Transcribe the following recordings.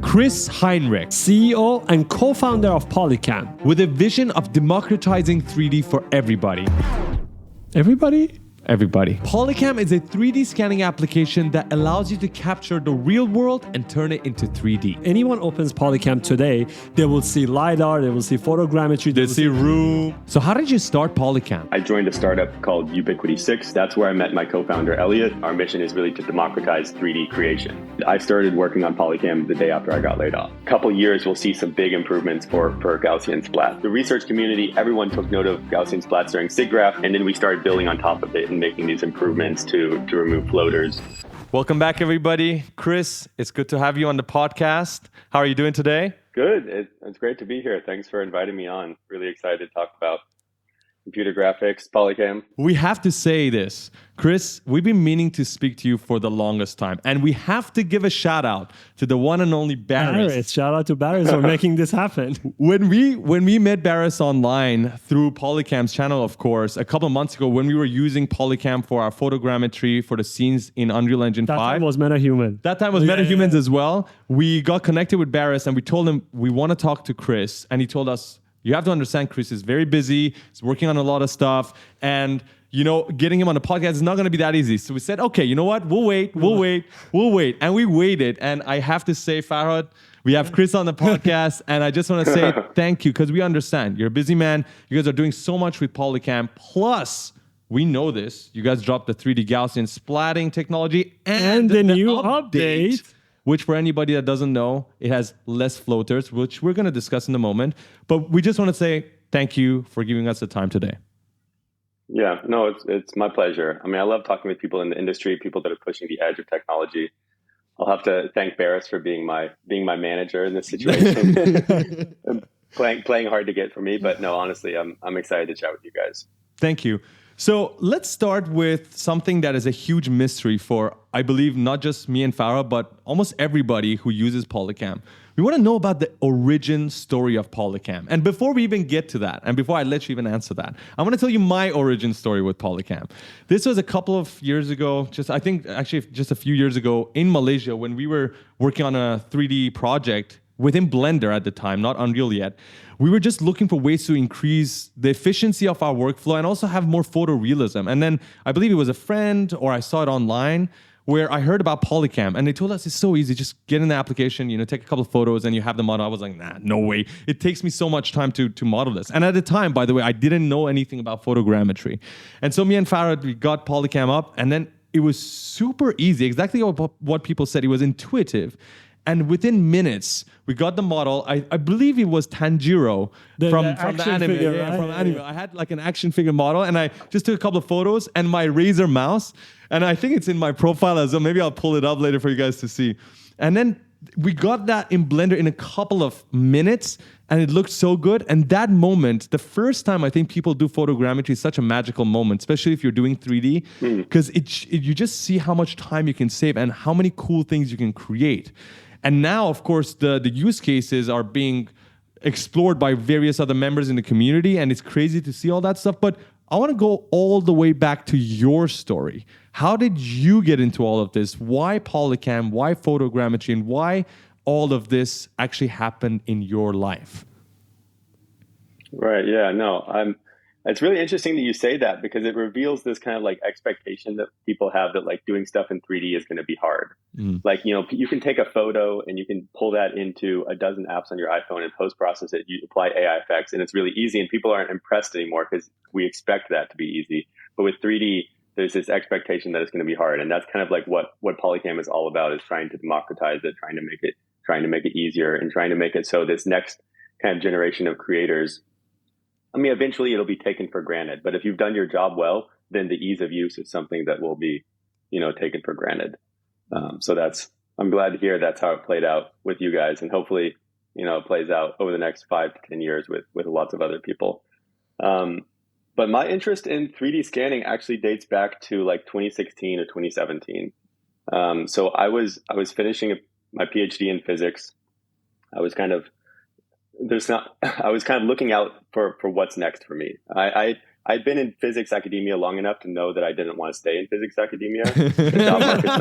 Chris Heinrich, CEO and co-founder of Polycam. with a vision of democratizing 3D for everybody. Everybody? Everybody. Polycam is a 3D scanning application that allows you to capture the real world and turn it into 3D. Anyone opens Polycam today, they will see LiDAR, they will see photogrammetry, They see room. So how did you start Polycam? I joined a startup called Ubiquity 6. That's where I met my co-founder, Elliot. Our mission is really to democratize 3D creation. I started working on Polycam the day after I got laid off. A couple years, we'll see some big improvements for Gaussian Splat. The research community, everyone took note of Gaussian Splats during SIGGRAPH, and then we started building on top of it and making these improvements to remove floaters. Welcome back, everybody. Chris, it's good to have you on the podcast. How are you doing today? Good. It's great to be here. Thanks for inviting me on. Really excited to talk about computer graphics, Polycam. We have to say this. Chris, we've been meaning to speak to you for the longest time, and we have to give a shout out to the one and only Barris. Shout out to Barris for making this happen. When we met Barris online through Polycam's channel, of course, a couple of months ago, when we were using Polycam for our photogrammetry for the scenes in Unreal Engine 5. That time was MetaHuman. That time was MetaHumans as well. We got connected with Barris and we told him we want to talk to Chris, and he told us, you have to understand, Chris is very busy. He's working on a lot of stuff. And, getting him on the podcast is not going to be that easy. So we said, okay, you know what? We'll wait. And we waited. And I have to say, Farhad, we have Chris on the podcast. And I just want to say thank you, because we understand. You're a busy man. You guys are doing so much with Polycam. Plus, we know this. You guys dropped the 3D Gaussian Splatting technology and the new update. Which, for anybody that doesn't know, it has less floaters, which we're going to discuss in a moment. But we just want to say thank you for giving us the time today. Yeah, no, it's my pleasure. I mean, I love talking with people in the industry, people that are pushing the edge of technology. I'll have to thank Barris for being my manager in this situation. playing hard to get for me, but no, honestly, I'm excited to chat with you guys. Thank you. So let's start with something that is a huge mystery for, I believe, not just me and Farah, but almost everybody who uses Polycam. We want to know about the origin story of Polycam. And before we even get to that, and before I let you even answer that, I want to tell you my origin story with Polycam. This was a couple of years ago, just a few years ago in Malaysia, when we were working on a 3D project within Blender at the time, not Unreal yet. We were just looking for ways to increase the efficiency of our workflow and also have more photorealism. And then I believe it was a friend, or I saw it online, where I heard about Polycam, and they told us it's so easy. Just get in the application, take a couple of photos and you have the model. I was like, nah, no way. It takes me so much time to model this. And at the time, by the way, I didn't know anything about photogrammetry. And so me and Farah, we got Polycam up, and then it was super easy. Exactly what people said. It was intuitive. And within minutes, we got the model. I believe it was Tanjiro from the anime. Figure, yeah, right? from the anime. I had like an action figure model, and I just took a couple of photos and my Razer mouse. And I think it's in my profile as well. Maybe I'll pull it up later for you guys to see. And then we got that in Blender in a couple of minutes, and it looked so good. And that moment, the first time I think people do photogrammetry, is such a magical moment, especially if you're doing 3D, because you just see how much time you can save and how many cool things you can create. And now, of course, the use cases are being explored by various other members in the community, and it's crazy to see all that stuff. But I want to go all the way back to your story. How did you get into all of this? Why Polycam? Why photogrammetry? And why all of this actually happened in your life? Right. Yeah. No. It's really interesting that you say that, because it reveals this kind of like expectation that people have that like doing stuff in 3D is going to be hard. Like, you can take a photo and you can pull that into a dozen apps on your iPhone and post-process it. You apply AI effects and it's really easy, and people aren't impressed anymore because we expect that to be easy. But with 3D, there's this expectation that it's going to be hard. And that's kind of like what Polycam is all about, is trying to democratize it, trying to make it easier, and trying to make it so this next kind of generation of creators, I mean, eventually it'll be taken for granted, but if you've done your job well, then the ease of use is something that will be, taken for granted. So I'm glad to hear that's how it played out with you guys, and hopefully, it plays out over the next 5 to 10 years with lots of other people. But my interest in 3D scanning actually dates back to like 2016 or 2017. So I was finishing my PhD in physics. I was kind of looking out for what's next for me. I'd been in physics academia long enough to know that I didn't want to stay in physics academia. The job market's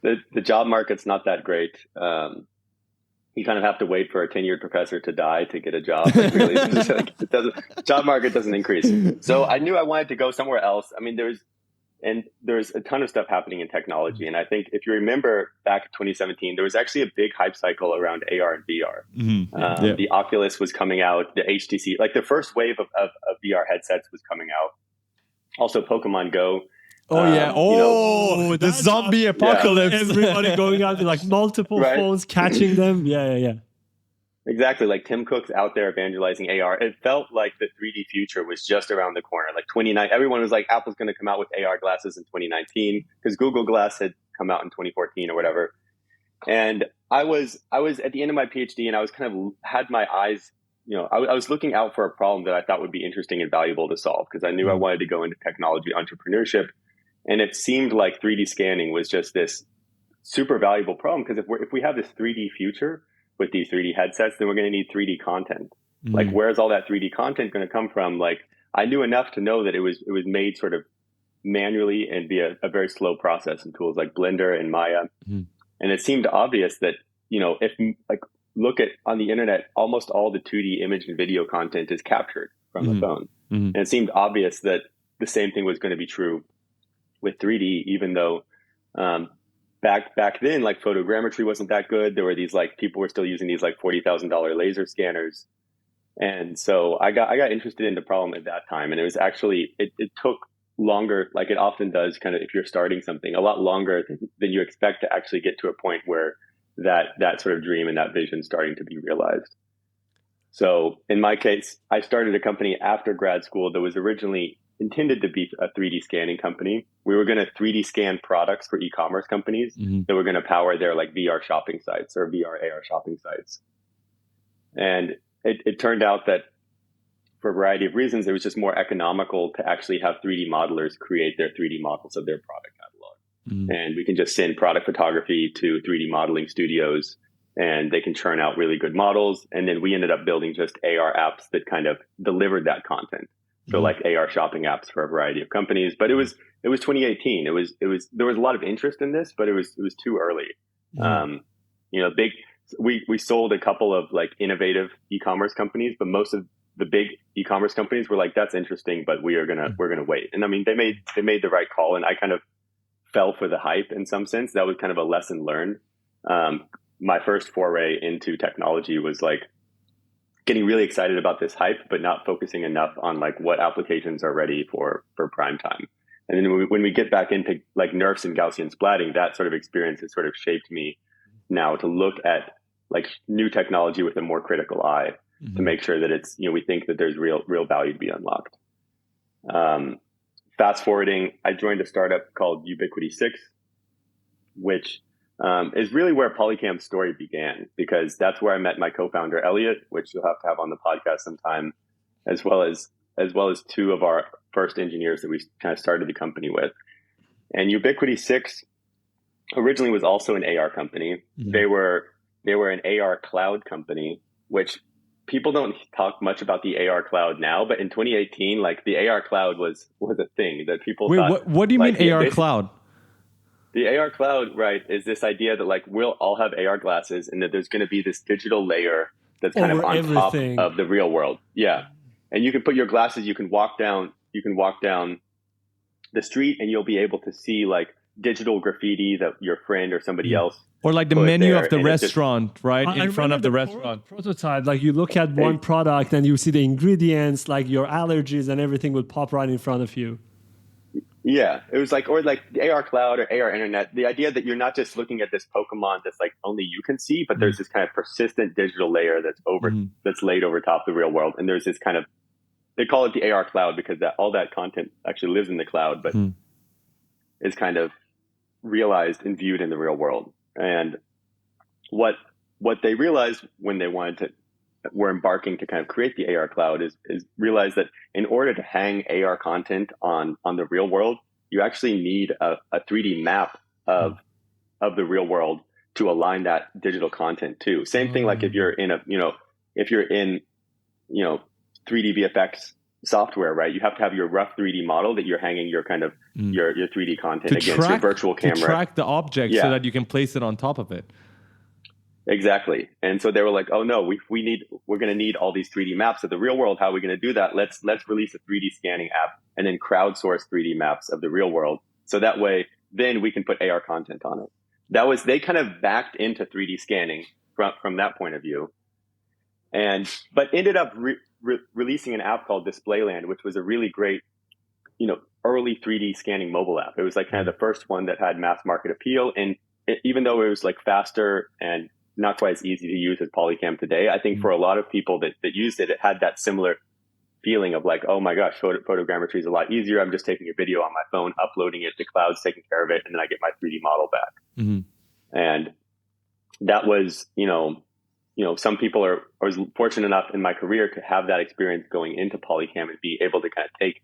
the job market's not that great. You kind of have to wait for a tenured professor to die to get a job. Like, really, job market doesn't increase. So I knew I wanted to go somewhere else. I mean, there's a ton of stuff happening in technology. And I think if you remember back in 2017, there was actually a big hype cycle around AR and VR. The Oculus was coming out, the HTC, like the first wave of VR headsets was coming out. Also Pokemon Go. The zombie apocalypse. Everybody going out with like multiple phones, catching them. Yeah. Exactly. Like Tim Cook's out there evangelizing AR. It felt like the 3D future was just around the corner. Like 29, everyone was like, Apple's going to come out with AR glasses in 2019 because Google Glass had come out in 2014 or whatever. And I was at the end of my PhD, and I was kind of had my eyes, I was looking out for a problem that I thought would be interesting and valuable to solve, because I knew I wanted to go into technology entrepreneurship. And it seemed like 3D scanning was just this super valuable problem, because if we have this 3D future with these 3D headsets, then we're going to need 3D content. Like, where's all that 3D content going to come from? Like, I knew enough to know that it was made sort of manually and via a very slow process in tools like Blender and Maya. And it seemed obvious that, if like look at on the internet, almost all the 2D image and video content is captured from the phone. And it seemed obvious that the same thing was going to be true with 3D, even though back then, like, photogrammetry wasn't that good. There were these, like, people were still using these like $40,000 laser scanners. And so I got interested in the problem at that time. And it was actually, it took longer, like it often does, kind of, if you're starting something, a lot longer than you expect to actually get to a point where that sort of dream and that vision starting to be realized. So in my case, I started a company after grad school that was originally intended to be a 3D scanning company. We were going to 3D scan products for e-commerce companies that were going to power their like VR shopping sites or VR AR shopping sites. And it turned out that for a variety of reasons, it was just more economical to actually have 3D modelers create their 3D models of their product catalog. And we can just send product photography to 3D modeling studios, and they can churn out really good models. And then we ended up building just AR apps that kind of delivered that content. So like AR shopping apps for a variety of companies. But it was 2018. It was there was a lot of interest in this, but it was too early. We sold a couple of like innovative e-commerce companies, but most of the big e-commerce companies were like, that's interesting, but we're gonna wait. And I mean, they made the right call, and I kind of fell for the hype in some sense. That was kind of a lesson learned. My first foray into technology was like getting really excited about this hype, but not focusing enough on like what applications are ready for prime time. And then when we get back into like NeRFs and Gaussian splatting, that sort of experience has sort of shaped me now to look at like new technology with a more critical eye to make sure that it's, we think that there's real value to be unlocked. Fast forwarding, I joined a startup called Ubiquity 6, which is really where Polycam's story began, because that's where I met my co-founder Elliot, which you'll have to have on the podcast sometime, as well as two of our first engineers that we kind of started the company with. And Ubiquity 6 originally was also an AR company. They were an AR cloud company, which people don't talk much about the AR cloud now, but in 2018, like the AR cloud was a thing that people thought. What do you mean AR cloud? The AR cloud, right, is this idea that like we'll all have AR glasses, and that there's going to be this digital layer that's kind of on top of the real world. Yeah. And you can put your glasses, you can walk down the street, and you'll be able to see like digital graffiti that your friend or somebody else, or like the menu of the restaurant, right? In front of the restaurant. Prototype, like you look at one product and you see the ingredients, like your allergies and everything would pop right in front of you. Yeah, it was like, or like the AR cloud or AR internet, the idea that you're not just looking at this Pokemon that's like only you can see, but there's this kind of persistent digital layer that's laid over top of the real world. And there's this kind of, they call it the AR cloud because all that content actually lives in the cloud, but is kind of realized and viewed in the real world. And what they realized when they were embarking to kind of create the AR cloud is realize that in order to hang AR content on the real world, you actually need a 3D map of the real world to align that digital content to. Same thing like if you're in 3D VFX software, right? You have to have your rough 3D model that you're hanging your kind of your 3D content against your virtual camera. To track the object so that you can place it on top of it. Exactly. And so they were like, oh no, we're going to need all these 3D maps of the real world. How are we going to do that? Let's release a 3D scanning app and then crowdsource 3D maps of the real world. So that way, then we can put AR content on it. They kind of backed into 3D scanning from that point of view. But ended up releasing an app called Displayland, which was a really great, early 3D scanning mobile app. It was like kind of the first one that had mass market appeal. And even though it was like faster and not quite as easy to use as Polycam today, I think for a lot of people that used it, it had that similar feeling of like, oh my gosh, photogrammetry is a lot easier. I'm just taking a video on my phone, uploading it to clouds, taking care of it, and then I get my 3D model back. And that was, some people I was fortunate enough in my career to have that experience going into Polycam and be able to kind of take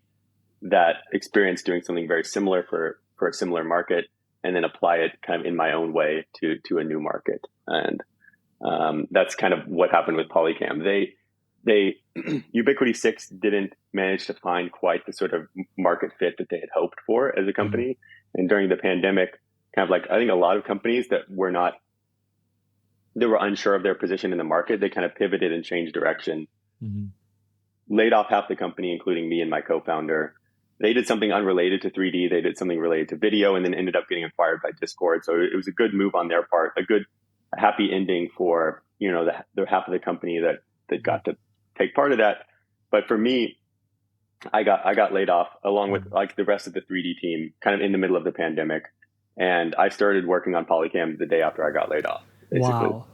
that experience doing something very similar for a similar market and then apply it kind of in my own way to a new market. And that's kind of what happened with Polycam. They Ubiquity 6 didn't manage to find quite the sort of market fit that they had hoped for as a company. And during the pandemic, kind of like, I think a lot of companies that were unsure of their position in the market, they kind of pivoted and changed direction, laid off half the company, including me and my co-founder. They did something unrelated to 3D. They did something related to video and then ended up getting acquired by Discord. So it was a good move on their part, a happy ending for, the half of the company that got to take part of that. But for me, I got laid off along with like the rest of the 3D team kind of in the middle of the pandemic. And I started working on Polycam the day after I got laid off. Basically. Wow.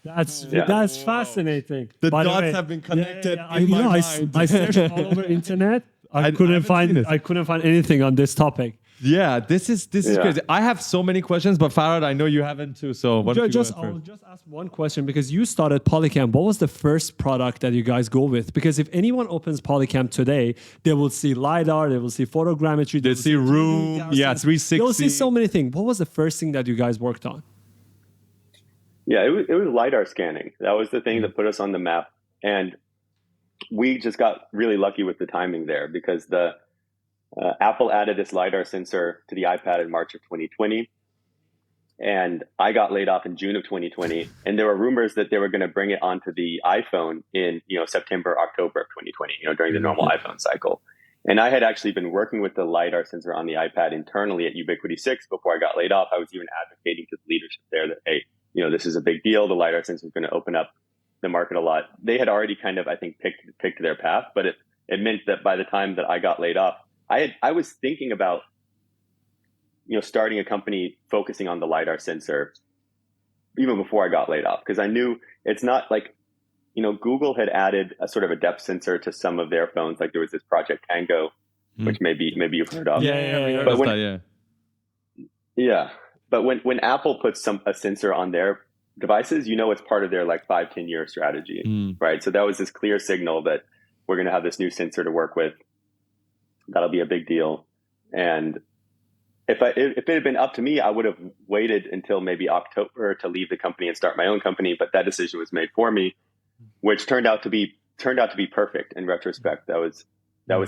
That's fascinating. The By dots way, have been connected. I searched all over internet. I couldn't find anything on this topic. Yeah, this is crazy. I have so many questions, but Farad, I know you haven't too. So I'll just ask one question because you started Polycam. What was the first product that you guys go with? Because if anyone opens Polycam today, they will see LiDAR, they will see photogrammetry, they see room, 360. They'll see so many things. What was the first thing that you guys worked on? Yeah, it was LiDAR scanning. That was the thing that put us on the map. And we just got really lucky with the timing there because Apple added this LiDAR sensor to the iPad in March of 2020. And I got laid off in June of 2020. And there were rumors that they were going to bring it onto the iPhone in, September, October of 2020, during the normal iPhone cycle. And I had actually been working with the LiDAR sensor on the iPad internally at Ubiquity 6 before I got laid off. I was even advocating to the leadership there that, hey, this is a big deal. The LiDAR sensor is going to open up the market a lot. They had already kind of, I think, picked their path, but it meant that by the time that I got laid off, I was thinking about, starting a company focusing on the LiDAR sensor even before I got laid off, because I knew it's not like, Google had added a sort of a depth sensor to some of their phones. Like there was this Project Tango, which maybe you've heard of. But when Apple puts a sensor on their devices, it's part of their like 5-10 year strategy, right? So that was this clear signal that we're going to have this new sensor to work with. That'll be a big deal. And if it had been up to me, I would have waited until maybe October to leave the company and start my own company. But that decision was made for me, which turned out to be perfect in retrospect. That was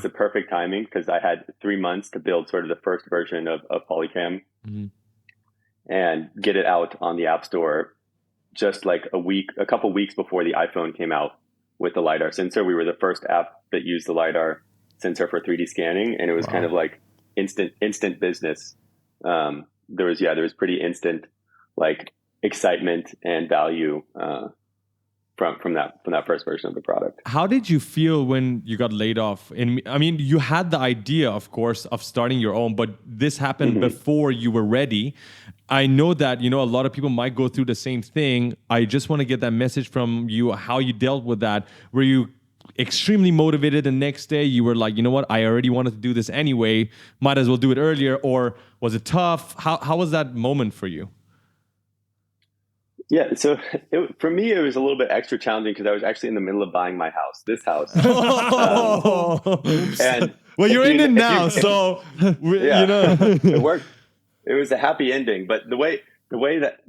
the perfect timing because I had 3 months to build sort of the first version of Polycam and get it out on the App Store just like a couple weeks before the iPhone came out with the LiDAR sensor. We were the first app that used the LiDAR sensor for 3D scanning, and it was kind of like instant business. There was pretty instant like excitement and value from that first version of the product. How did you feel when you got laid off? You had the idea, of course, of starting your own, but this happened before you were ready. I know that, a lot of people might go through the same thing. I just want to get that message from you, how you dealt with that. Were you extremely motivated the next day? You were like, you know what, I already wanted to do this anyway, might as well do it earlier? Or was it tough? How was that moment for you? Yeah, so for me, it was a little bit extra challenging because I was actually in the middle of buying this house. And you're in it now, so it worked. It was a happy ending, but the way that,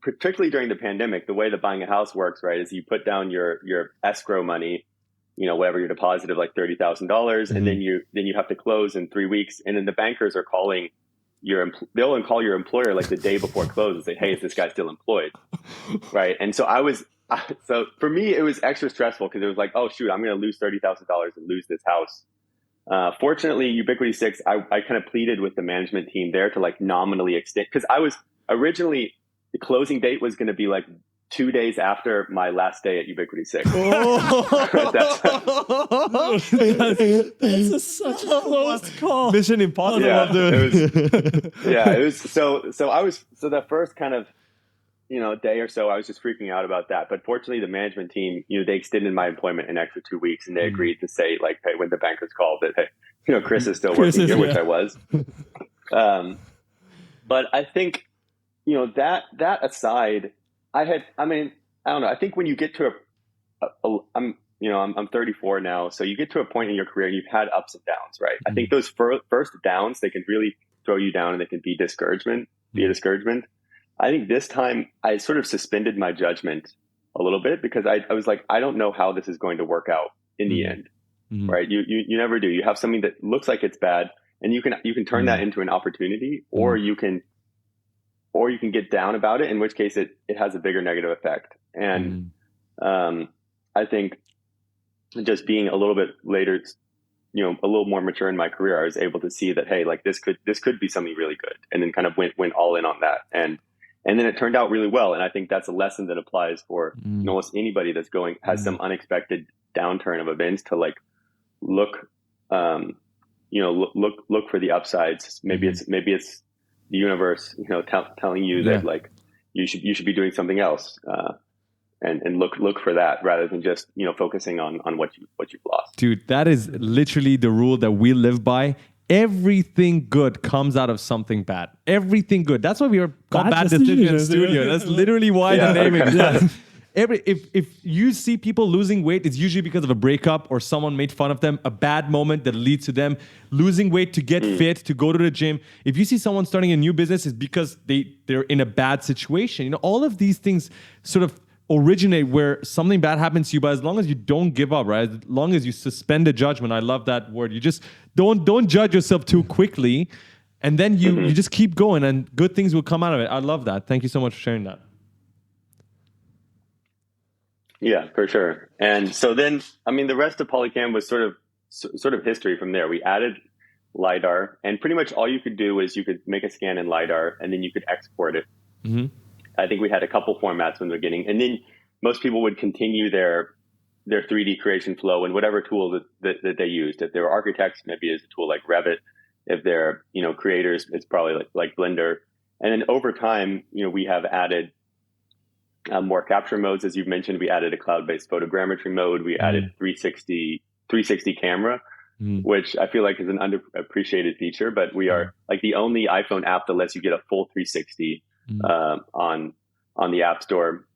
particularly during the pandemic, the way that buying a house works, right, is you put down your escrow money, whatever your deposit of like $30,000, and then you have to close in 3 weeks, and then the bankers are calling they'll call your employer like the day before close and say, hey, is this guy still employed? Right. And so so for me, it was extra stressful because it was like, oh shoot, I'm going to lose $30,000 and lose this house. Fortunately, Ubiquity 6, I kind of pleaded with the management team there to like nominally extend, because I was originally, the closing date was going to be like 2 days after my last day at Ubiquity 6. That's such a close call. Mission impossible, yeah, dude. it was so the first kind of day or so, I was just freaking out about that. But fortunately, the management team, they extended my employment an extra 2 weeks, and they agreed to say like, hey, when the bankers called that, hey, Chris is still working here, which I was. But I think, that aside, I don't know. I think when you get to I'm 34 now, so you get to a point in your career, you've had ups and downs, right? I think those first downs, they can really throw you down, and they can be a discouragement. I think this time I sort of suspended my judgment a little bit, because I was like, I don't know how this is going to work out in the end, right? You never do. You have something that looks like it's bad, and you can turn that into an opportunity, or you can get down about it, in which case it has a bigger negative effect. And I think just being a little bit later, a little more mature in my career, I was able to see that, hey, like this could be something really good, and then kind of went all in on that. And then it turned out really well. And I think that's a lesson that applies for almost anybody that's has some unexpected downturn of events, to like look for the upsides. Maybe it's the universe, telling you that like you should be doing something else, and look for that, rather than just focusing on what you've lost. Dude, that is literally the rule that we live by. Everything good comes out of something bad. Everything good. That's why we are called Bad Decision Studio. That's literally why the name exists. If you see people losing weight, it's usually because of a breakup or someone made fun of them, a bad moment that leads to them losing weight to get fit, to go to the gym. If you see someone starting a new business, it's because they're in a bad situation. All of these things sort of originate where something bad happens to you, but as long as you don't give up, right? As long as you suspend the judgment, I love that word. You just don't judge yourself too quickly, and then you just keep going, and good things will come out of it. I love that. Thank you so much for sharing that. Yeah, for sure. And so then, the rest of Polycam was sort of history from there. We added LiDAR, and pretty much all you could do is you could make a scan in LiDAR, and then you could export it. I think we had a couple formats from the beginning, and then most people would continue their 3D creation flow in whatever tool that they used. If they were architects, maybe it's a tool like Revit. If they're creators, it's probably like Blender. And then over time, we have added more capture modes, as you've mentioned. We added a cloud-based photogrammetry mode. We added 360 camera, which I feel like is an underappreciated feature. But we are like the only iPhone app that lets you get a full 360 on the App Store.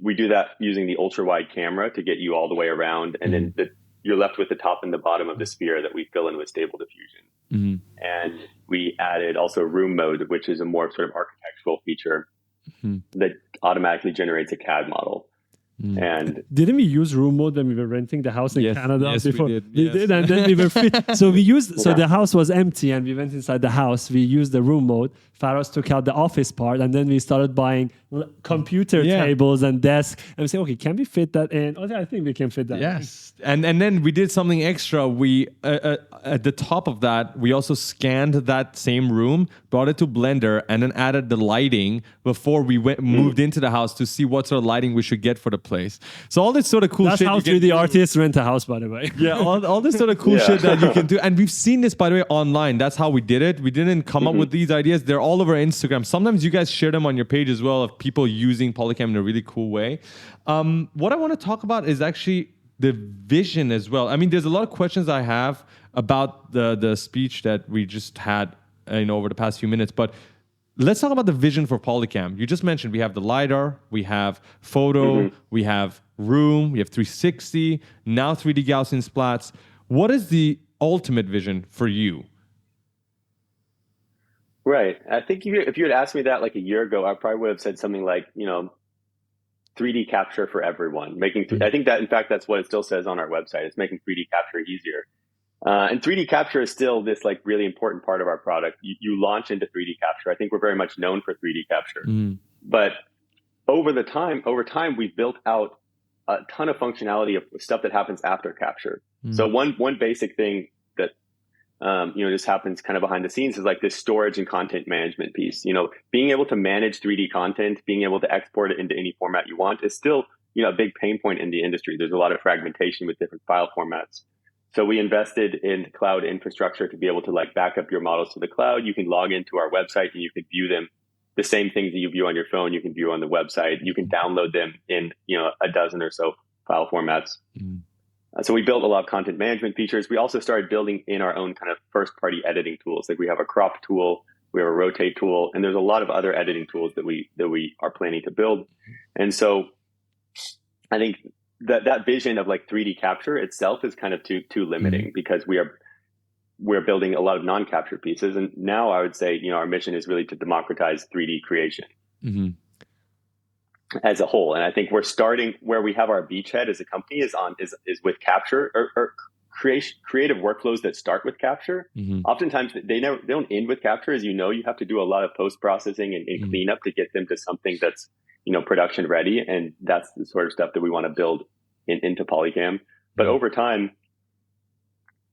We do that using the ultra wide camera to get you all the way around, and then you're left with the top and the bottom of the sphere that we fill in with Stable Diffusion. And we added also room mode, which is a more sort of architectural feature that automatically generates a CAD model. And didn't we use room mode when we were renting the house in Canada? Yes, before? we did. We did, and then we were so we used the house was empty, and we went inside the house. We used the room mode. Faros took out the office part, and then we started buying computer tables and desks. And we said, okay, can we fit that in? Okay, I think we can fit that. Yes, and then we did something extra. We at the top of that, we also scanned that same room, brought it to Blender, and then added the lighting before we moved into the house to see what sort of lighting we should get for the place. So all this sort of cool That's shit. That's how 3D artists rent a house, by the way. Yeah, all this sort of cool shit that you can do. And we've seen this, by the way, online. That's how we did it. We didn't come up with these ideas. They're all over Instagram. Sometimes you guys share them on your page as well, of people using Polycam in a really cool way. What I want to talk about is actually the vision as well. There's a lot of questions I have about the speech that we just had over the past few minutes, but let's talk about the vision for Polycam. You just mentioned we have the LiDAR, we have photo, we have room, we have 360, now 3D Gaussian Splats. What is the ultimate vision for you? Right. I think if you had asked me that like a year ago, I probably would have said something like, 3D capture for everyone. I think that, in fact, that's what it still says on our website. It's making 3D capture easier. And 3D capture is still this like really important part of our product. You launch into 3D capture. I think we're very much known for 3D capture. But over time, we've built out a ton of functionality of stuff that happens after capture. So one basic thing that just happens kind of behind the scenes is like this storage and content management piece. Being able to manage 3D content, being able to export it into any format you want is still a big pain point in the industry. There's a lot of fragmentation with different file formats. So we invested in cloud infrastructure to be able to like back up your models to the cloud. You can log into our website and you can view them. The same things that you view on your phone, you can view on the website. You can download them in a dozen or so file formats. So we built a lot of content management features. We also started building in our own kind of first-party editing tools. Like we have a crop tool, we have a rotate tool, and there's a lot of other editing tools that we are planning to build. And so I think that vision of like 3D capture itself is kind of too limiting because we're building a lot of non-capture pieces. And now I would say, our mission is really to democratize 3D creation as a whole. And I think we're starting where we have our beachhead as a company is with capture or creative workflows that start with capture. Oftentimes they don't end with capture. As you have to do a lot of post-processing and cleanup to get them to something that's, production ready. And that's the sort of stuff that we want to build into Polycam. But over time,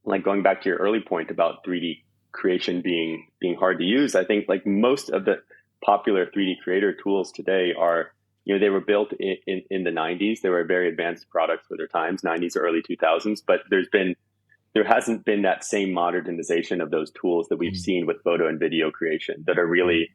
like going back to your early point about 3D creation being hard to use, I think like most of the popular 3D creator tools today are, they were built in the 90s. They were very advanced products for their times, 90s or early 2000s. But there hasn't been that same modernization of those tools that we've seen with photo and video creation that are really,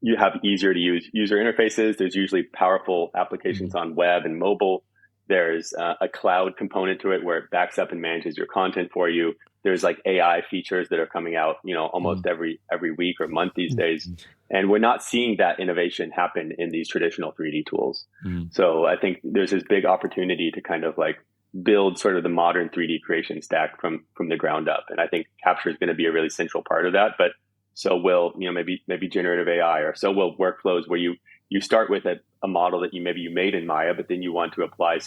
you have easier to use user interfaces. There's usually powerful applications on web and mobile. There's a cloud component to it where it backs up and manages your content for you. There's like AI features that are coming out, almost every week or month these days. And we're not seeing that innovation happen in these traditional 3D tools. So I think there's this big opportunity to kind of like build sort of the modern 3D creation stack from the ground up. And I think capture is going to be a really central part of that. But so will, maybe generative AI, or so will workflows where you start with a model that you made in Maya, but then you want to apply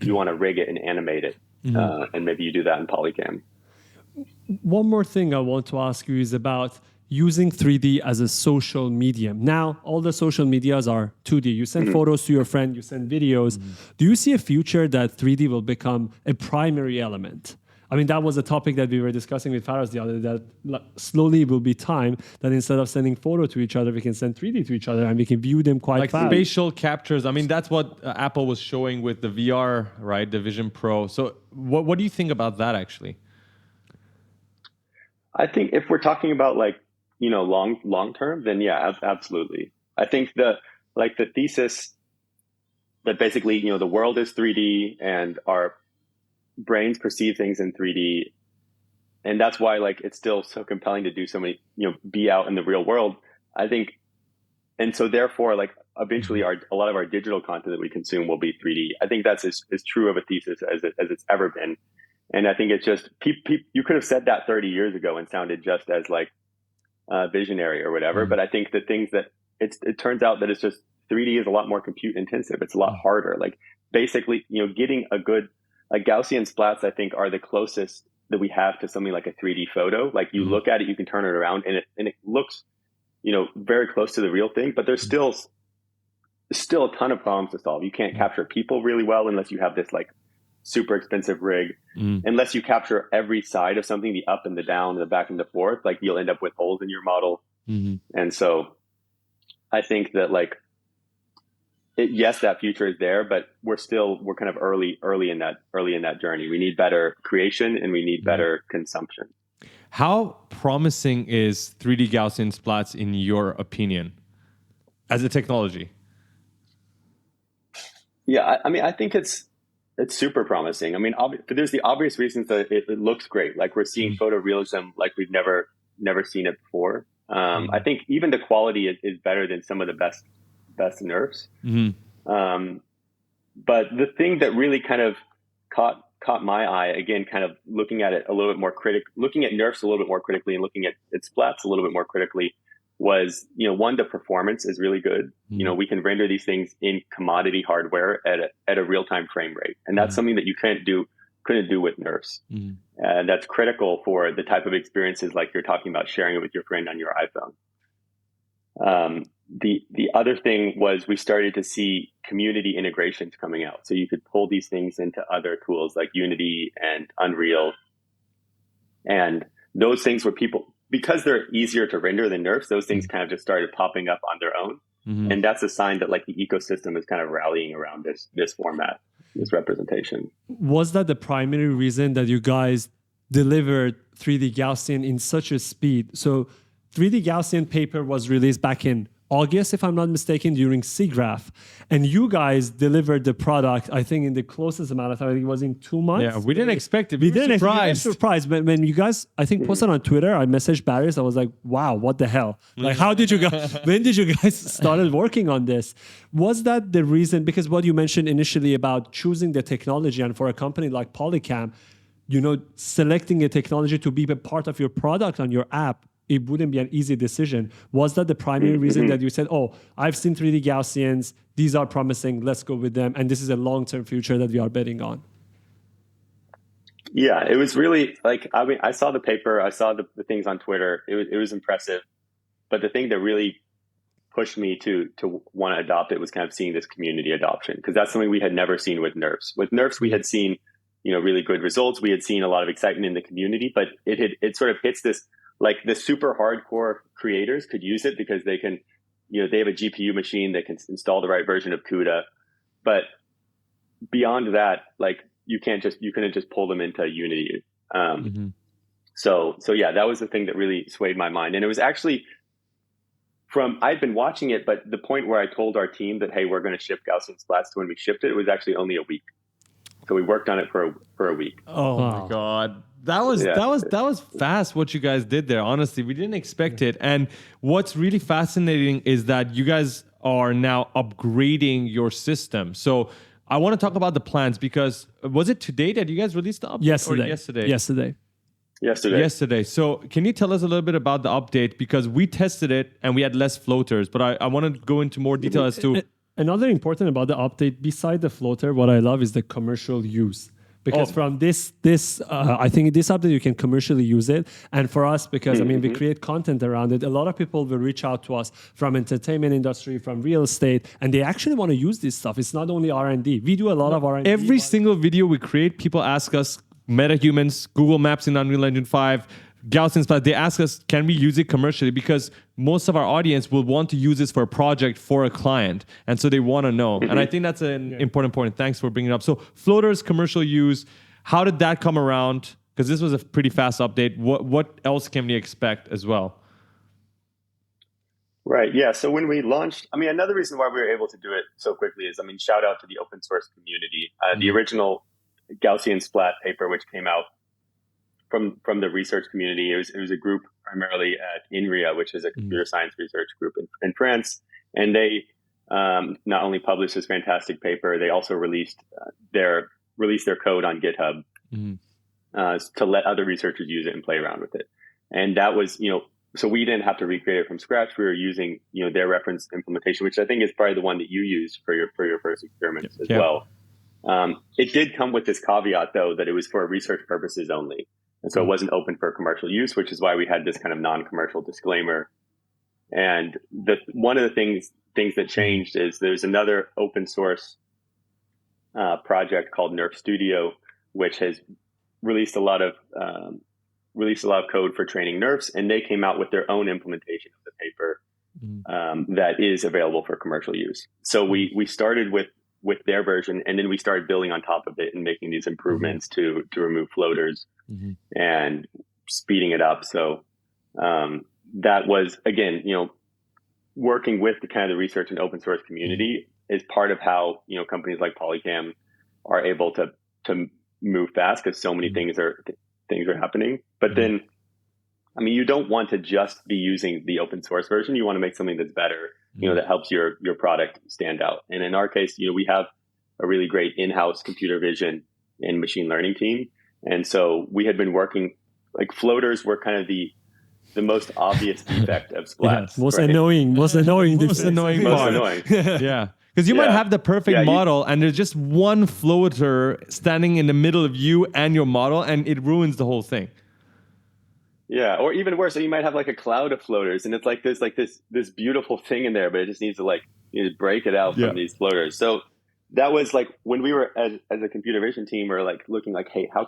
you want to rig it and animate it. And maybe you do that in Polycam. One more thing I want to ask you is about using 3D as a social medium. Now, all the social medias are 2D. You send photos to your friend, you send videos. Do you see a future that 3D will become a primary element? I mean, that was a topic that we were discussing with Faraz the other day, that slowly it will be time that instead of sending photo to each other, we can send 3D to each other and we can view them quite fast. Like spatial captures. I mean, that's what Apple was showing with the VR, right? The Vision Pro. So what do you think about that actually? I think if we're talking about like, long term, then yeah, absolutely. I think the thesis that basically, the world is 3D and our brains perceive things in 3D. And that's why like it's still so compelling to do so many, be out in the real world, I think. And so therefore, like eventually a lot of our digital content that we consume will be 3D. I think that's as true of a thesis as it's ever been. And I think it's just, you could have said that 30 years ago and sounded just as like visionary or whatever. But I think the things that it turns out that it's just 3D is a lot more compute intensive. It's a lot harder. Like basically, getting a good, like Gaussian splats, I think are the closest that we have to something like a 3D photo. Like you look at it, you can turn it around and it looks, very close to the real thing, but there's still a ton of problems to solve. You can't capture people really well unless you have this like super expensive rig. Unless you capture every side of something, the up and the down, the back and the forth, like you'll end up with holes in your model. And so I think that like, yes, that future is there, but we're kind of early in that journey. We need better creation and we need better consumption. How promising is 3D Gaussian splats in your opinion as a technology? Yeah, I mean, I think it's super promising. I mean, there's the obvious reasons that it looks great. Like we're seeing photorealism like we've never seen it before. I think even the quality is better than some of the best nerfs. But the thing that really kind of caught my eye, again, kind of looking at it a little bit more looking at nerfs a little bit more critically and looking at splats a little bit more critically, was, one, the performance is really good. We can render these things in commodity hardware at a real-time frame rate. And that's something that you couldn't do with nerfs. And that's critical for the type of experiences like you're talking about, sharing it with your friend on your iPhone. The other thing was we started to see community integrations coming out. So you could pull these things into other tools like Unity and Unreal. And those things were because they're easier to render than nerfs, those things kind of just started popping up on their own. And that's a sign that like the ecosystem is kind of rallying around this format, this representation. Was that the primary reason that you guys delivered 3D Gaussian in such a speed? So 3D Gaussian paper was released back in August, if I'm not mistaken, during SIGGRAPH. And you guys delivered the product, I think, in the closest amount of time. I think it was in 2 months. Yeah, we didn't expect it. We were surprised. But when you guys, I think, posted on Twitter, I messaged Barry. I was like, wow, what the hell? Like, how did you guys, when did you guys started working on this? Was that the reason? Because what you mentioned initially about choosing the technology, and for a company like Polycam, selecting a technology to be a part of your product on your app, it wouldn't be an easy decision. Was that the primary reason that you said, oh, I've seen 3D Gaussians, these are promising, let's go with them, and this is a long-term future that we are betting on? Yeah, it was really like, I saw the paper, I saw the things on Twitter, it was impressive. But the thing that really pushed me to want to adopt it was kind of seeing this community adoption, because that's something we had never seen with nerfs. With nerfs, we had seen, really good results. We had seen a lot of excitement in the community, but it sort of hits this, like the super hardcore creators could use it because they can, they have a GPU machine, they can install the right version of CUDA. But beyond that, like you couldn't just pull them into Unity. So yeah, that was the thing that really swayed my mind. And it was actually I'd been watching it, but the point where I told our team that, hey, we're going to ship Gaussian Splats, to when we shipped it was actually only a week. So we worked on it for a week. Oh my God. That was fast what you guys did there. Honestly, we didn't expect it. And what's really fascinating is that you guys are now upgrading your system. So I want to talk about the plans, because was it today that you guys released the update? Yesterday. So can you tell us a little bit about the update? Because we tested it and we had less floaters, but I want to go into more detail as to... Another important about the update, beside the floater, what I love is the commercial use. Because from this, I think this update, you can commercially use it. And for us, because we create content around it, a lot of people will reach out to us from entertainment industry, from real estate, and they actually want to use this stuff. It's not only R&D. We do a lot of R&D. Every single video we create, people ask us, MetaHumans, Google Maps in Unreal Engine 5, Gaussian Splats, they ask us, can we use it commercially? Because most of our audience will want to use this for a project for a client. And so they want to know. And I think that's an important point. Thanks for bringing it up. So floaters, commercial use, how did that come around? Because this was a pretty fast update. What else can we expect as well? Right. Yeah. So when we launched, another reason why we were able to do it so quickly is, shout out to the open source community. The original Gaussian Splat paper, which came out from the research community. It was a group primarily at INRIA, which is a computer science research group in France. And they not only published this fantastic paper, they also released their code on GitHub to let other researchers use it and play around with it. And that was, so we didn't have to recreate it from scratch. We were using, their reference implementation, which I think is probably the one that you used for your first experiments as well. It did come with this caveat, though, that it was for research purposes only. And so it wasn't open for commercial use, which is why we had this kind of non-commercial disclaimer. And one of the things that changed is there's another open source project called Nerf Studio, which has released a lot of code for training nerfs, and they came out with their own implementation of the paper that is available for commercial use. So we started with their version, and then we started building on top of it and making these improvements to remove floaters and speeding it up. So that was, again, working with the kind of the research and open source community is part of how, companies like Polycam are able to move fast, because so many things are happening. But then, you don't want to just be using the open source version. You want to make something that's better, that helps your product stand out. And in our case, we have a really great in-house computer vision and machine learning team. And so we had been working, like floaters were kind of the most obvious defect of splats. Most right? annoying Most annoying Most part. annoying. Yeah. Because you might have the perfect model and there's just one floater standing in the middle of you and your model, and it ruins the whole thing. Yeah, or even worse, so you might have like a cloud of floaters, and it's like this beautiful thing in there, but it just needs to break it out from these floaters. So that was like when we were as a computer vision team, we were like looking like, hey, how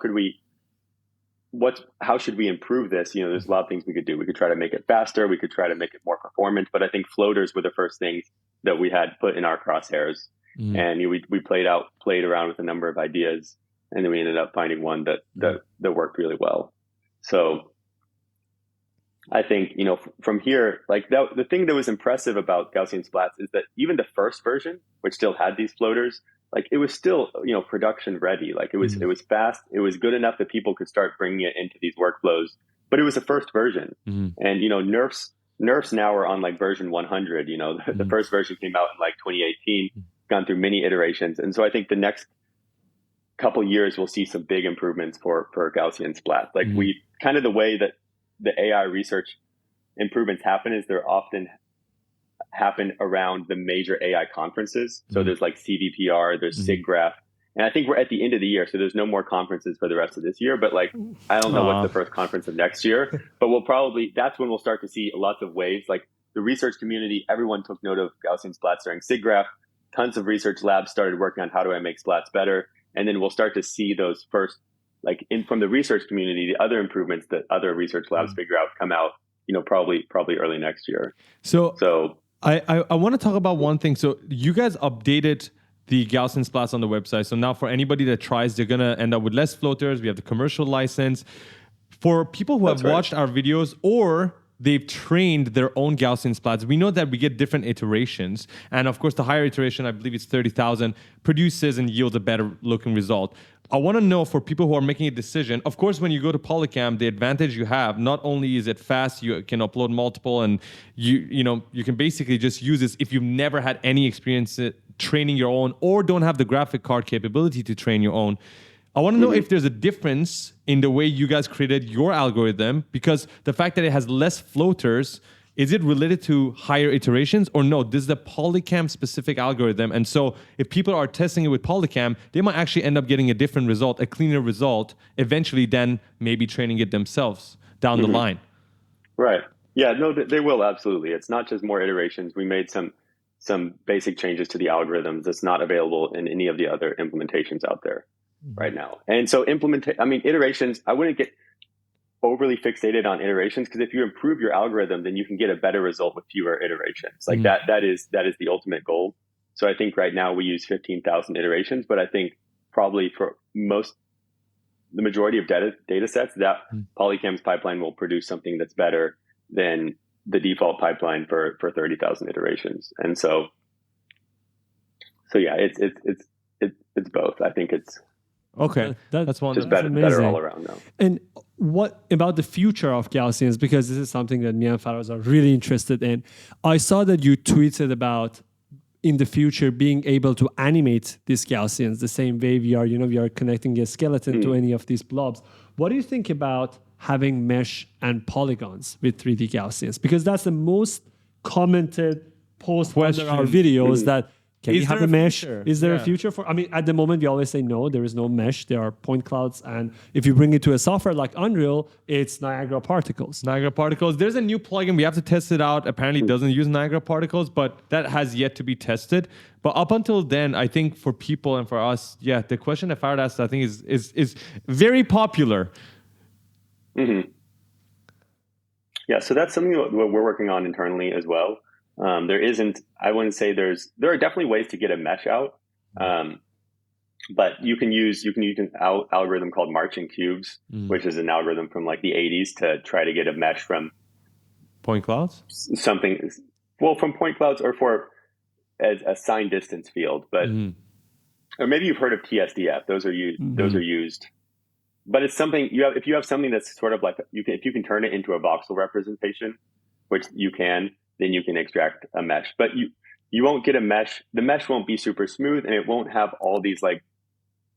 should we improve this? There's a lot of things we could do. We could try to make it faster. We could try to make it more performant. But I think floaters were the first things that we had put in our crosshairs. And we played around with a number of ideas, and then we ended up finding one that worked really well. So I think, from here, like the thing that was impressive about Gaussian Splats is that even the first version, which still had these floaters, like it was still, production ready. Like it was fast. It was good enough that people could start bringing it into these workflows, but it was the first version. And, nerfs now are on like version 100, the first version came out in like 2018, gone through many iterations. And so I think the next couple years, we'll see some big improvements for Gaussian Splat. Like we kind of the way that the AI research improvements happen is they're often happen around the major AI conferences. So there's like CVPR, there's SIGGRAPH, and I think we're at the end of the year, so there's no more conferences for the rest of this year. But like, I don't know what's the first conference of next year, but that's when we'll start to see lots of waves. Like the research community, everyone took note of Gaussian Splats during SIGGRAPH. Tons of research labs started working on how do I make splats better, and then we'll start to see those first. Like from the research community, the other improvements that other research labs figure out come out, probably early next year. So I want to talk about one thing. So you guys updated the Gaussian Splats on the website. So now for anybody that tries, they're going to end up with less floaters. We have the commercial license. For people who have watched our videos or they've trained their own Gaussian Splats, we know that we get different iterations. And of course, the higher iteration, I believe it's 30,000, produces and yields a better looking result. I want to know for people who are making a decision, of course, when you go to Polycam, the advantage you have, not only is it fast, you can upload multiple, and you can basically just use this if you've never had any experience training your own or don't have the graphic card capability to train your own. I want to know if there's a difference in the way you guys created your algorithm, because the fact that it has less floaters, is it related to higher iterations or no? This is the Polycam specific algorithm. And so if people are testing it with Polycam, they might actually end up getting a different result, a cleaner result, eventually than maybe training it themselves down the line. Right. Yeah, no, they will. Absolutely. It's not just more iterations. We made some basic changes to the algorithms that's not available in any of the other implementations out there right now. And so iterations, I wouldn't get overly fixated on iterations, because if you improve your algorithm, then you can get a better result with fewer iterations. Like that is the ultimate goal. So I think right now we use 15,000 iterations, but I think probably for the majority of data sets, that Polycam's pipeline will produce something that's better than the default pipeline for 30,000 iterations. And so yeah, it's both. I think it's that's one. Just that's better all around now. And what about the future of Gaussians? Because this is something that me and Faraz are really interested in. I saw that you tweeted about in the future being able to animate these Gaussians the same way we are connecting a skeleton to any of these blobs. What do you think about having mesh and polygons with 3D Gaussians? Because that's the most commented post under our videos that can we have a mesh? Is there a future for? I mean, at the moment, we always say no, there is no mesh. There are point clouds. And if you bring it to a software like Unreal, it's Niagara particles. Niagara particles. There's a new plugin. We have to test it out. Apparently, it doesn't use Niagara particles, but that has yet to be tested. But up until then, I think for people and for us, the question that Farad asked, I think, is very popular. Mm-hmm. Yeah, so that's something that we're working on internally as well. I wouldn't say there are definitely ways to get a mesh out. But you can use an algorithm called marching cubes, which is an algorithm from like the 80s to try to get a mesh from point clouds, from point clouds or for as a signed distance field. But or maybe you've heard of TSDF. Those are used. But it's something if you have something that's sort of like if you can turn it into a voxel representation, which you can, then you can extract a mesh. But you won't get a mesh. The mesh won't be super smooth, and it won't have all these like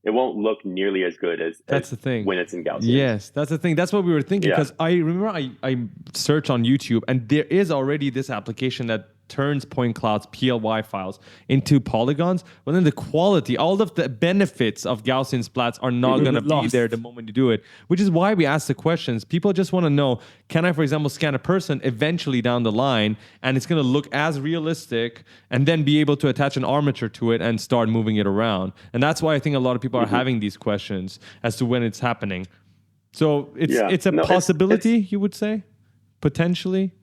it won't look nearly as good as the thing when it's in Gaussian. Yes, that's the thing. That's what we were thinking, because I remember I searched on YouTube, and there is already this application that turns point clouds, PLY files, into polygons, but then the quality, all of the benefits of Gaussian splats are not going to be there the moment you do it, which is why we ask the questions. People just want to know, can I, for example, scan a person eventually down the line, and it's going to look as realistic, and then be able to attach an armature to it and start moving it around. And that's why I think a lot of people are having these questions as to when it's happening. So it's a possibility, you would say, potentially?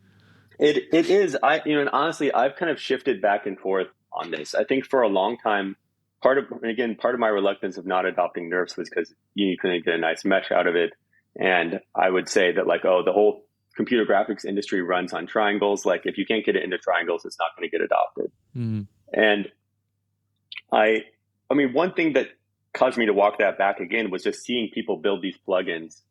It is. And honestly, I've kind of shifted back and forth on this. I think for a long time, part of my reluctance of not adopting NeRFs was because you couldn't get a nice mesh out of it. And I would say that the whole computer graphics industry runs on triangles. Like, if you can't get it into triangles, it's not going to get adopted. And I mean, one thing that caused me to walk that back again was just seeing people build these plugins.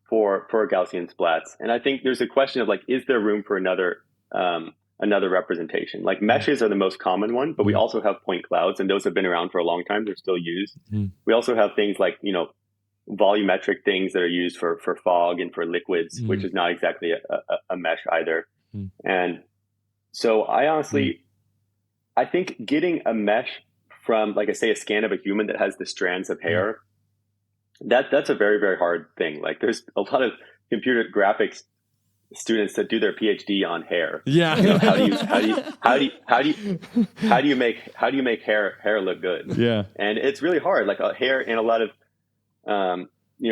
For Gaussian splats. And I think there's a question of is there room for another representation? Like, meshes are the most common one, but we also have point clouds, and those have been around for a long time. They're still used. We also have things like, volumetric things that are used for fog and for liquids, which is not exactly a mesh either. And so I honestly, I think getting a mesh from, like, a scan of a human that has the strands of hair, that's a very, very hard thing. Like, there's a lot of computer graphics students that do their PhD on hair. Yeah. How do you make hair look good? Yeah. And it's really hard. Like, hair in a lot of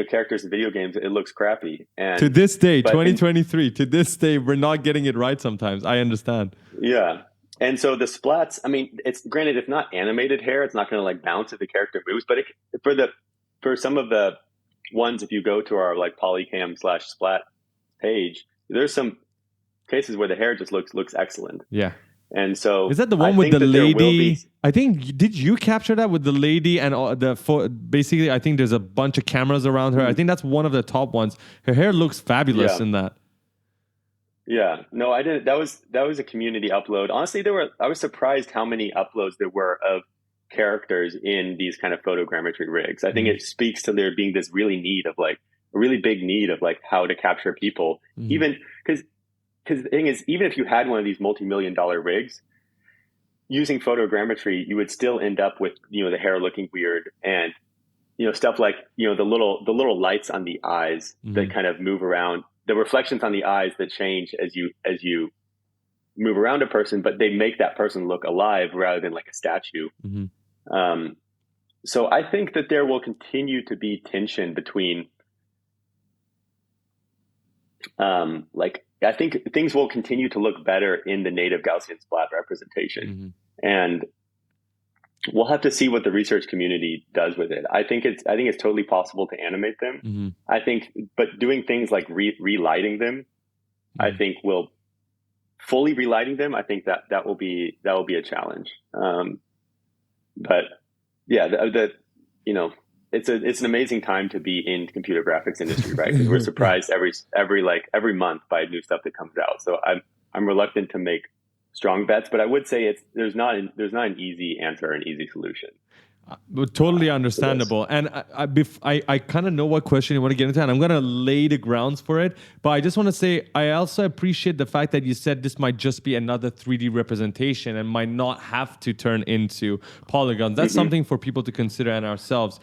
characters in video games, it looks crappy. And to this day, 2023, to this day, we're not getting it right sometimes. I understand. Yeah. And so the splats, I mean, it's granted, it's not animated hair. It's not going to bounce if the character moves, but for some of the ones, if you go to our Polycam /splat page, there's some cases where the hair just looks excellent. Yeah. And so is that the one with the lady? I think, did you capture that with the lady and basically, I think there's a bunch of cameras around her. I think that's one of the top ones. Her hair looks fabulous in that. Yeah, no, I didn't. That was a community upload. Honestly, I was surprised how many uploads there were of characters in these kind of photogrammetry rigs. I think it speaks to there being this a really big need of how to capture people, even because the thing is, even if you had one of these multi-million-dollar rigs, using photogrammetry, you would still end up with the hair looking weird, and stuff like the little lights on the eyes that kind of move around, the reflections on the eyes that change as you move around a person, but they make that person look alive rather than like a statue. So I think that there will continue to be tension between, I think things will continue to look better in the native Gaussian splat representation, and we'll have to see what the research community does with it. I think it's totally possible to animate them. I think, but doing things like relighting them, I think fully relighting them, I think that will be a challenge. But yeah, it's an amazing time to be in the computer graphics industry, right? Because we're surprised every month by new stuff that comes out. So I'm reluctant to make strong bets, but I would say there's not an easy answer, an easy solution. Totally understandable. And I kind of know what question you want to get into, and I'm going to lay the grounds for it. But I just want to say, I also appreciate the fact that you said this might just be another 3D representation and might not have to turn into polygons. That's something for people to consider and ourselves.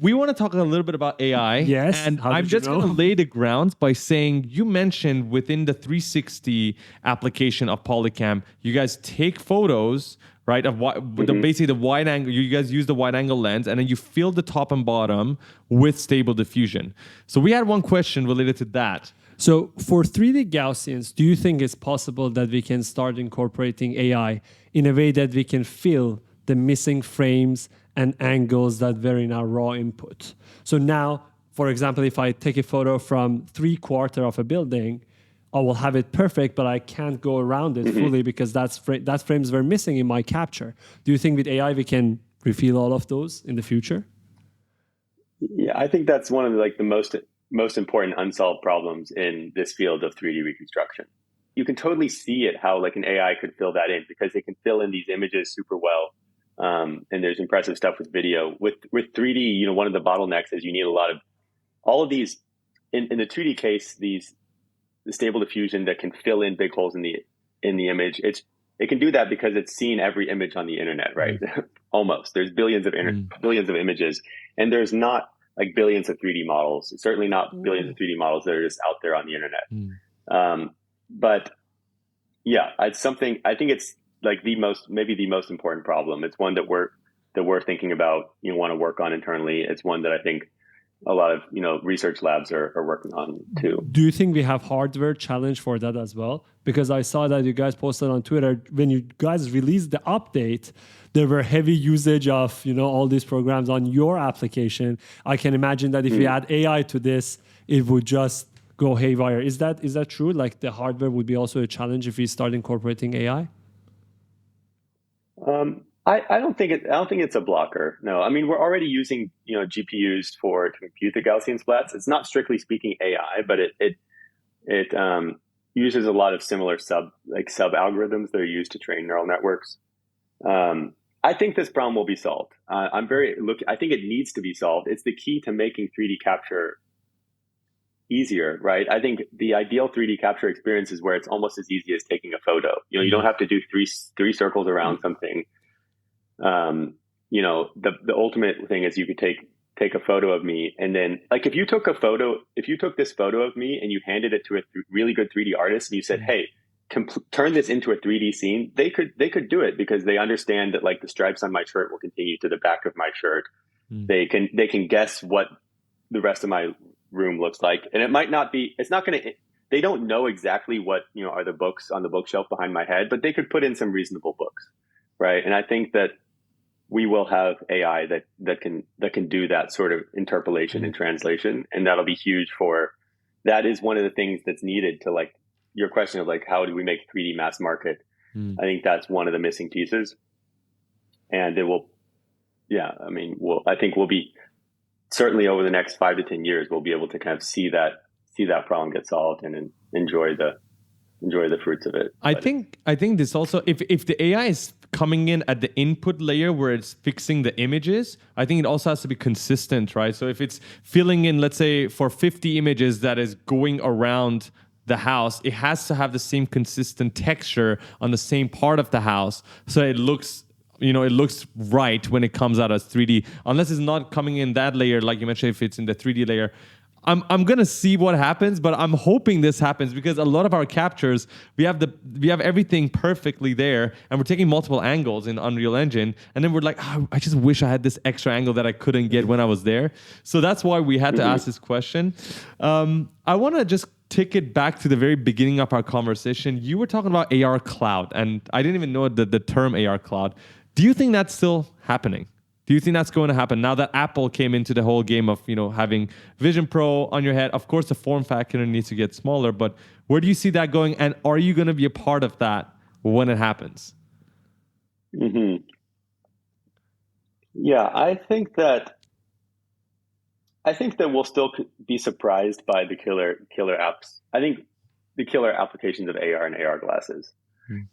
We want to talk a little bit about AI. Yes. And I'm just going to lay the grounds by saying, you mentioned within the 360 application of Polycam, you guys take photos, right, of basically the wide angle. You guys use the wide angle lens, and then you fill the top and bottom with stable diffusion. So we had one question related to that. So for 3D Gaussians, do you think it's possible that we can start incorporating AI in a way that we can fill the missing frames and angles that were in our raw input? So now, for example, if I take a photo from 3/4 of a building, I will have it perfect, but I can't go around it fully because that frames were missing in my capture. Do you think with AI we can refill all of those in the future? Yeah, I think that's one of the most important unsolved problems in this field of 3D reconstruction. You can totally see it how an AI could fill that in, because it can fill in these images super well. And there's impressive stuff with video. With 3D, one of the bottlenecks is you need all of these, in the 2D case, the stable diffusion that can fill in big holes in the image. It can do that because it's seen every image on the internet, right? Almost. There's billions of images, and there's not like billions of 3D models. Certainly not billions of 3D models that are just out there on the internet. But yeah, it's something. I think it's like maybe the most important problem. It's one that we're thinking about. Want to work on internally. It's one that I think a lot of research labs are working on too. Do you think we have hardware challenge for that as well? Because I saw that you guys posted on Twitter when you guys released the update, there were heavy usage of all these programs on your application. I can imagine that if we add AI to this, it would just go haywire. Is that true? Like the hardware would be also a challenge if we start incorporating AI? I don't think it's a blocker. No, I mean, we're already using GPUs to compute the Gaussian splats. It's not strictly speaking AI, but it uses a lot of similar sub algorithms that are used to train neural networks. I think this problem will be solved. I think it needs to be solved. It's the key to making 3D capture easier, right? I think the ideal 3D capture experience is where it's almost as easy as taking a photo. You don't have to do three circles around something. The ultimate thing is you could take a photo of me, and then like if you took this photo of me and you handed it to a really good 3D artist and you said, hey, turn this into a 3D scene, they could do it because they understand that like the stripes on my shirt will continue to the back of my shirt. They can guess what the rest of my room looks like, and they don't know exactly what are the books on the bookshelf behind my head, but they could put in some reasonable books, right? And I think that we will have AI that can do that sort of interpolation and translation, and that'll be huge that is one of the things that's needed to like your question of like how do we make 3D mass market. I think that's one of the missing pieces, and I think we'll be certainly over the next 5 to 10 years we'll be able to kind of see that problem get solved and enjoy the fruits of it. I think this also, if the AI is coming in at the input layer where it's fixing the images, I think it also has to be consistent, right? So if it's filling in, let's say for 50 images that is going around the house, it has to have the same consistent texture on the same part of the house, so it looks right when it comes out as 3D. Unless it's not coming in that layer, like you mentioned, if it's in the 3D layer, I'm gonna see what happens, but I'm hoping this happens because a lot of our captures, we have everything perfectly there, and we're taking multiple angles in Unreal Engine, and then we're like, I just wish I had this extra angle that I couldn't get when I was there. So that's why we had to ask this question. I want to just take it back to the very beginning of our conversation. You were talking about AR cloud, and I didn't even know the term AR cloud. Do you think that's still happening? Do you think that's going to happen now that Apple came into the whole game of having Vision Pro on your head? Of course, the form factor needs to get smaller, but where do you see that going? And are you going to be a part of that when it happens? Yeah, I think that we'll still be surprised by the killer apps. I think the killer applications of AR and AR glasses.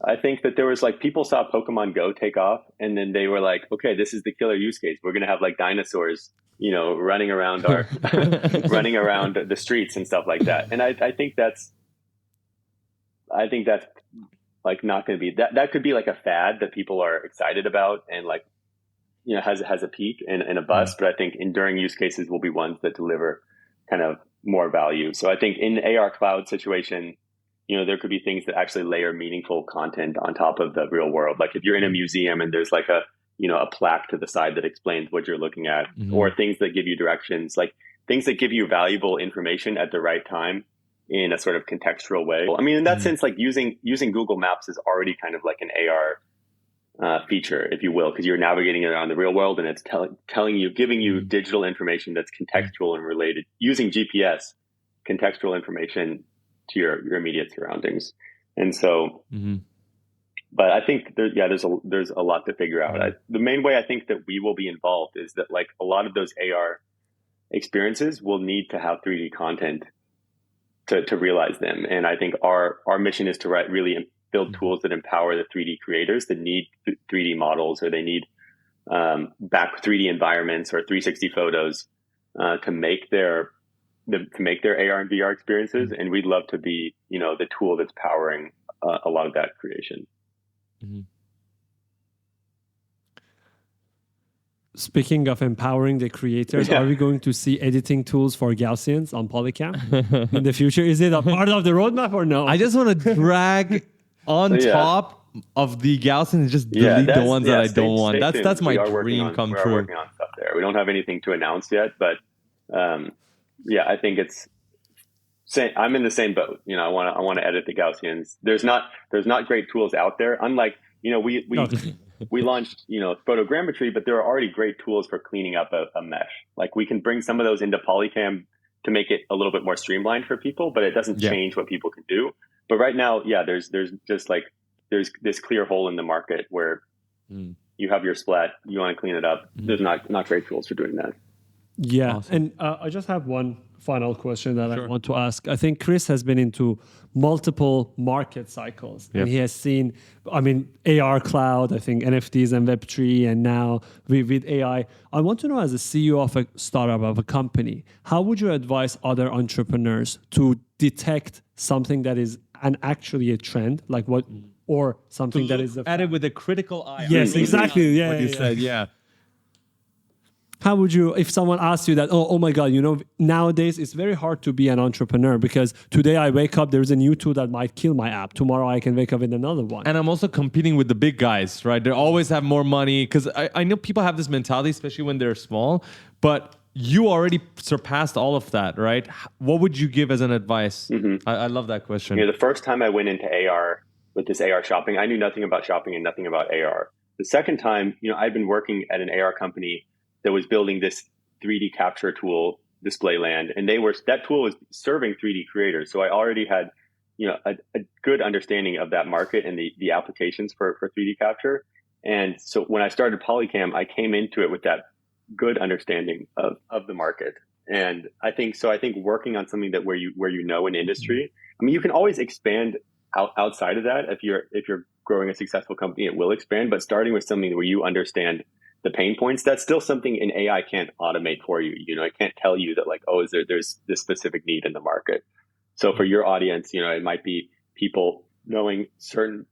I think that there was like people saw Pokemon Go take off, and then they were like, okay, this is the killer use case. We're gonna have like dinosaurs, running around running around the streets and stuff like that. And I think that's like not gonna be that could be like a fad that people are excited about and like has a peak and a bust. But I think enduring use cases will be ones that deliver kind of more value. So I think in the AR cloud situation, there could be things that actually layer meaningful content on top of the real world. Like if you're in a museum and there's like a plaque to the side that explains what you're looking at, or things that give you directions, like things that give you valuable information at the right time in a sort of contextual way. I mean, in that sense, like using Google Maps is already kind of like an AR feature, if you will, because you're navigating around the real world and it's giving you digital information that's contextual and related, using GPS, contextual information to your immediate surroundings. And so, but I think there's a lot to figure out. The main way I think that we will be involved is that like a lot of those AR experiences will need to have 3D content to realize them. And I think our mission is to really build tools that empower the 3D creators that need 3D models, or they need back 3D environments or 360 photos to make their AR and VR experiences, and we'd love to be, the tool that's powering a lot of that creation. Mm-hmm. Speaking of empowering the creators, are we going to see editing tools for Gaussians on Polycam in the future? Is it a part of the roadmap or no? I just want to drag on top of the Gaussians and just delete the ones that I don't want. That's my dream come true. We're working on stuff there. We don't have anything to announce yet, but I think I'm in the same boat. I want to edit the Gaussians. There's not great tools out there. Unlike, we launched, photogrammetry, but there are already great tools for cleaning up a mesh. Like we can bring some of those into Polycam to make it a little bit more streamlined for people, but it doesn't change what people can do. But right now, there's just like, there's this clear hole in the market where you have your splat, you want to clean it up. There's not great tools for doing that. Yeah. Awesome. And I just have one final question that I want to ask. I think Chris has been into multiple market cycles and he has seen, AR cloud, I think NFTs and Web3, and now with AI. I want to know, as a CEO of a startup, of a company, how would you advise other entrepreneurs to detect something that is actually a trend, like what, or something that is at it with a critical eye? Yes, exactly. Yeah, what you said. Yeah. How would you, if someone asks you that, oh my God, nowadays it's very hard to be an entrepreneur because today I wake up, there's a new tool that might kill my app. Tomorrow I can wake up with another one. And I'm also competing with the big guys, right? They always have more money because I know people have this mentality, especially when they're small, but you already surpassed all of that, right? What would you give as an advice? Mm-hmm. I love that question. The first time I went into AR with this AR shopping, I knew nothing about shopping and nothing about AR. The second time, I'd been working at an AR company that was building this 3D capture tool, Displayland, and that tool was serving 3D creators. So I already had, a good understanding of that market and the applications for 3D capture. And so when I started Polycam, I came into it with that good understanding of the market. And I think working on something that where you know an industry, you can always expand outside of that. If you're growing a successful company, it will expand. But starting with something where you understand the pain points, that's still something an AI can't automate for you. It can't tell you that there's this specific need in the market. So for your audience, it might be people knowing certain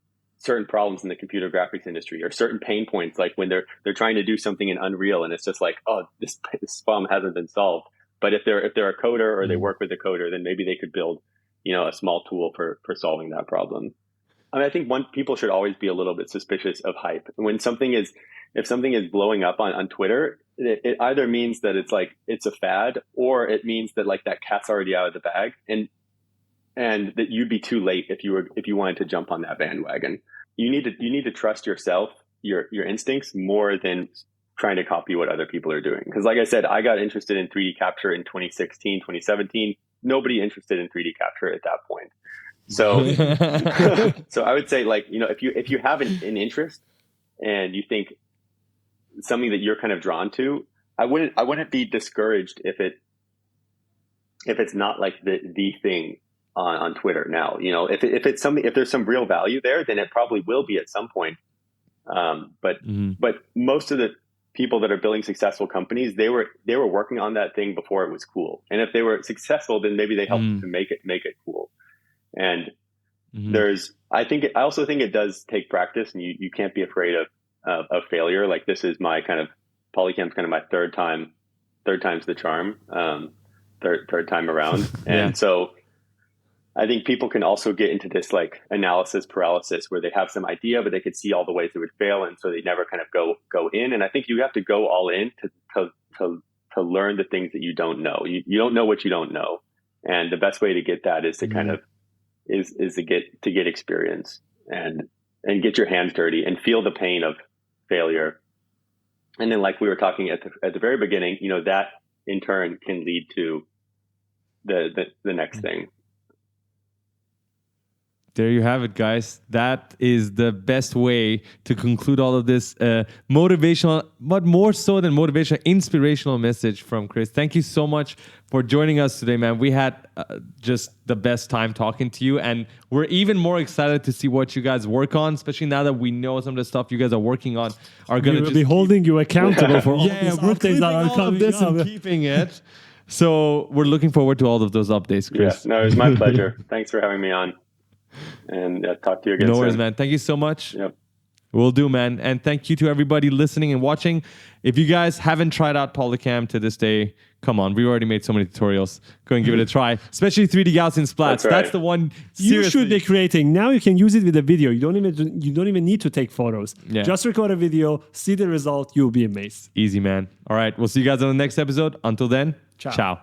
problems in the computer graphics industry or certain pain points, like when they're trying to do something in Unreal and it's just like, oh, this problem hasn't been solved. But if they're a coder or they work with a coder, then maybe they could build, a small tool for solving that problem. I think people should always be a little bit suspicious of hype. If something is blowing up on Twitter, it either means that it's a fad, or it means that that cat's already out of the bag, and that you'd be too late if you wanted to jump on that bandwagon. You need to trust yourself, your instincts, more than trying to copy what other people are doing. Because like I said, I got interested in 3D capture in 2016, 2017. Nobody interested in 3D capture at that point. So, so I would say, if you have an interest and you think something that you're kind of drawn to, I wouldn't be discouraged if it's not the thing on Twitter now. If there's some real value there, then it probably will be at some point. But most of the people that are building successful companies, they were working on that thing before it was cool. And if they were successful, then maybe they helped to make it cool. And I also think it does take practice, and you can't be afraid of failure. Like, this is my Polycam's kind of my third time's the charm, third time around. And so I think people can also get into this analysis paralysis where they have some idea, but they could see all the ways it would fail. And so they never kind of go in. And I think you have to go all in to learn the things that you don't know. You don't know what you don't know. And the best way to get that is to kind of is to get experience and get your hands dirty and feel the pain of failure. And then, like we were talking at the very beginning, that in turn can lead to the next thing. There you have it, guys. That is the best way to conclude all of this motivational, but more so than motivational, inspirational message from Chris. Thank you so much for joining us today, man. We had just the best time talking to you, and we're even more excited to see what you guys work on, especially now that we know some of the stuff you guys are working on are going to be holding you accountable for all these we're updates that are all coming of this up. and keeping it. So we're looking forward to all of those updates, Chris. Yeah, no, it was my pleasure. Thanks for having me on. And talk to you again soon. No worries, man. Thank you so much. Yep. Will do, man. And thank you to everybody listening and watching. If you guys haven't tried out Polycam to this day, come on. We already made so many tutorials. Go and give it a try. Especially 3D Gaussian Splats. That's the one. You should be creating. Now you can use it with a video. You don't even need to take photos. Yeah. Just record a video, see the result. You'll be amazed. Easy, man. All right. We'll see you guys on the next episode. Until then, Ciao. Ciao.